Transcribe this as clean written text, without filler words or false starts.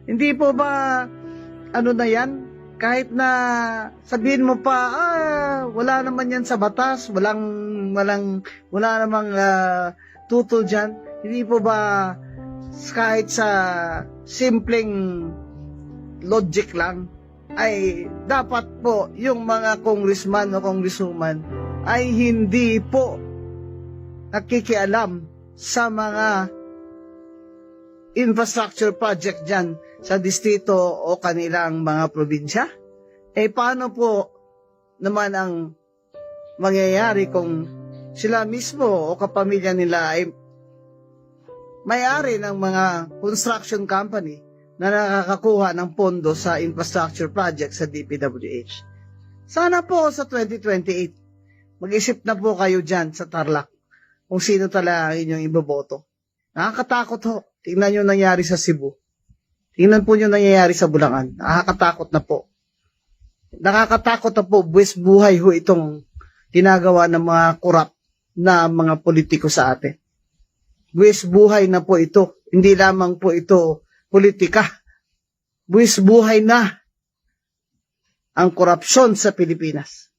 Hindi po ba, ano na yan? Kahit na sabihin mo pa, wala naman yan sa batas, wala namang tutol dyan. Hindi po ba kahit sa simpleng logic lang, ay dapat po yung mga congressman o congresswoman ay hindi po nakikialam sa mga infrastructure project dyan sa distrito o kanilang mga probinsya? Paano po naman ang mangyayari kung sila mismo o kapamilya nila ay may-ari ng mga construction company na nakakakuha ng pondo sa infrastructure project sa DPWH? Sana po sa 2028, mag-isip na po kayo dyan sa Tarlac kung sino talaga ang inyong iboboto. Nakakatakot ho. Tingnan nyo nangyari sa Cebu. Tingnan po nyo nangyayari sa Bulacan. Nakakatakot na po. Nakakatakot na po. Buwis buhay ho itong ginagawa ng mga korap na mga politiko sa atin. Buwis buhay na po ito. Hindi lamang po ito politika. Buwis buhay na ang korupsyon sa Pilipinas.